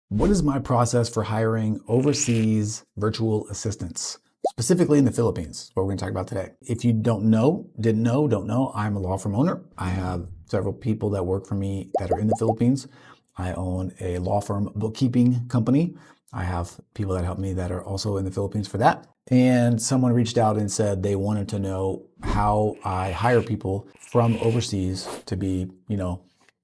What is my process for hiring overseas virtual assistants, specifically in the Philippines? What we're going to talk about today. If you don't know, don't know, I'm a law firm owner. I have several people that work for me that are in the Philippines. I own a law firm bookkeeping company. I have people that help me that are also in the Philippines for that. And someone reached out and said they wanted to know how I hire people from overseas to be,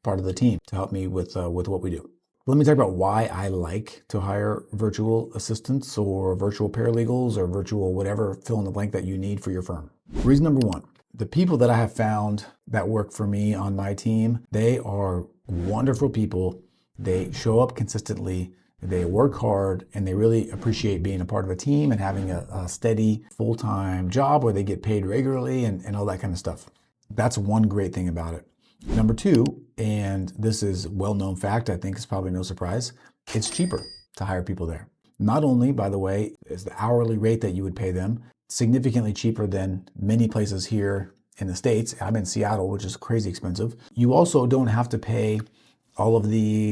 part of the team to help me with what we do. Let me talk about why I like to hire virtual assistants or virtual paralegals or virtual whatever fill in the blank that you need for your firm. Reason number one, the people that I have found that work for me on my team, they are wonderful people. They show up consistently, they work hard, and they really appreciate being a part of a team and having a steady full-time job where they get paid regularly and all that kind of stuff. That's one great thing about it. Number two, and this is well-known fact, I think it's probably no surprise, it's cheaper to hire people there. Not only, by the way, is the hourly rate that you would pay them significantly cheaper than many places here in the States. I'm in Seattle, which is crazy expensive. You also don't have to pay all of the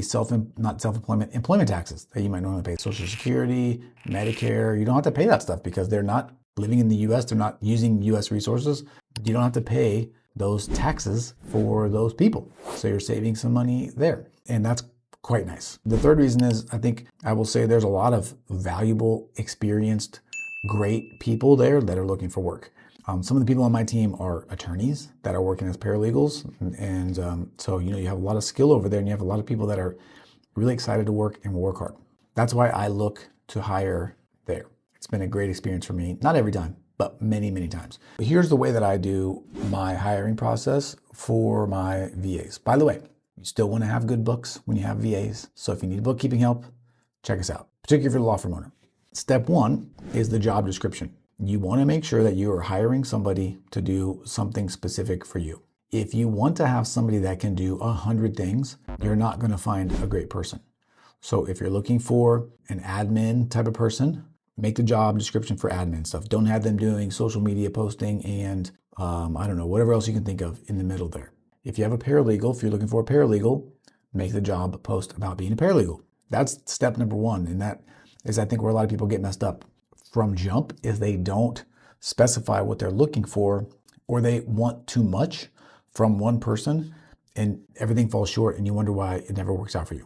employment taxes that you might normally pay. Social Security, Medicare, you don't have to pay that stuff because they're not living in the US, they're not using US resources. You don't have to pay those taxes for those people. So you're saving some money there. And that's quite nice. The third reason is I think I will say there's a lot of valuable, experienced, great people there that are looking for work. Some of the people on my team are attorneys that are working as paralegals. So you have a lot of skill over there and you have a lot of people that are really excited to work and will work hard. That's why I look to hire there. It's been a great experience for me. Not every time, but many, many times. Here's the way that I do my hiring process for my VAs. By the way, you still want to have good books when you have VAs. So if you need bookkeeping help, check us out, particularly if you're a law firm owner. Step one is the job description. You want to make sure that you are hiring somebody to do something specific for you. If you want to have somebody that can do 100 things, you're not going to find a great person. So if you're looking for an admin type of person, make the job description for admin stuff. Don't have them doing social media posting and whatever else you can think of in the middle there. If you have a paralegal, if you're looking for a paralegal, make the job post about being a paralegal. That's step number one. And that is, I think, where a lot of people get messed up from jump is they don't specify what they're looking for, or they want too much from one person and everything falls short and you wonder why it never works out for you.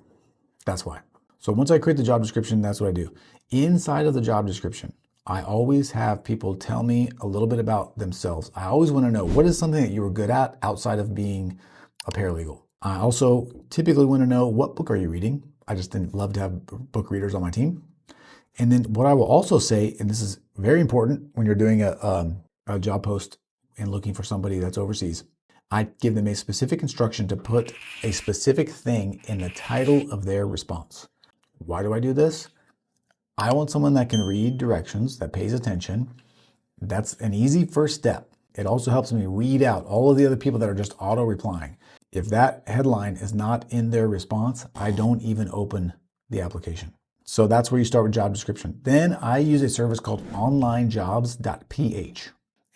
That's why. So once I create the job description, that's what I do. Inside of the job description, I always have people tell me a little bit about themselves. I always want to know what is something that you were good at outside of being a paralegal. I also typically want to know what book are you reading. I just love to have book readers on my team. And then what I will also say, and this is very important when you're doing a job post and looking for somebody that's overseas, I give them a specific instruction to put a specific thing in the title of their response. Why do I do this? I want someone that can read directions, that pays attention. That's an easy first step. It also helps me weed out all of the other people that are just auto-replying. If that headline is not in their response, I don't even open the application. So that's where you start with job description. Then I use a service called OnlineJobs.ph.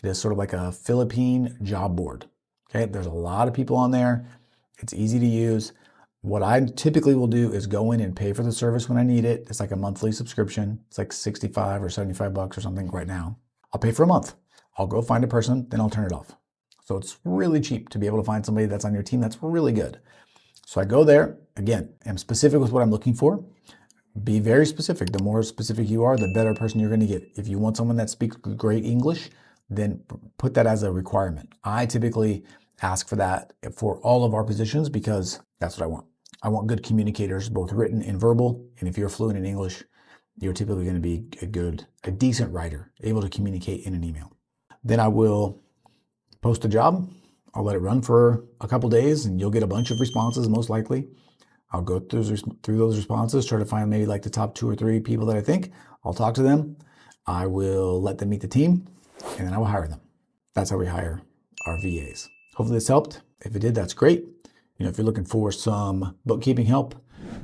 It is sort of like a Philippine job board. Okay, there's a lot of people on there. It's easy to use. What I typically will do is go in and pay for the service when I need it. It's like a monthly subscription. It's like 65 or 75 bucks or something right now. I'll pay for a month. I'll go find a person, then I'll turn it off. So it's really cheap to be able to find somebody that's on your team that's really good. So I go there, again, am specific with what I'm looking for. Be very specific. The more specific you are, the better person you're going to get. If you want someone that speaks great English, then put that as a requirement. I typically ask for that for all of our positions because that's what I want. I want good communicators, both written and verbal. And if you're fluent in English, you're typically going to be a decent writer, able to communicate in an email. Then I will post a job. I'll let it run for a couple days and you'll get a bunch of responses, most likely. I'll go through those responses, try to find maybe like the top 2 or 3 people that I think. I'll talk to them. I will let them meet the team and then I will hire them. That's how we hire our VAs. Hopefully this helped. If it did, that's great. If you're looking for some bookkeeping help,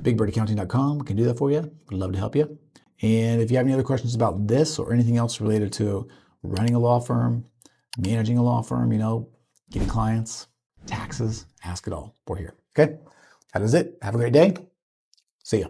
bigbirdaccounting.com can do that for you. Would love to help you. And if you have any other questions about this or anything else related to running a law firm, managing a law firm, getting clients, taxes, ask it all. We're here. Okay? That is it. Have a great day. See ya.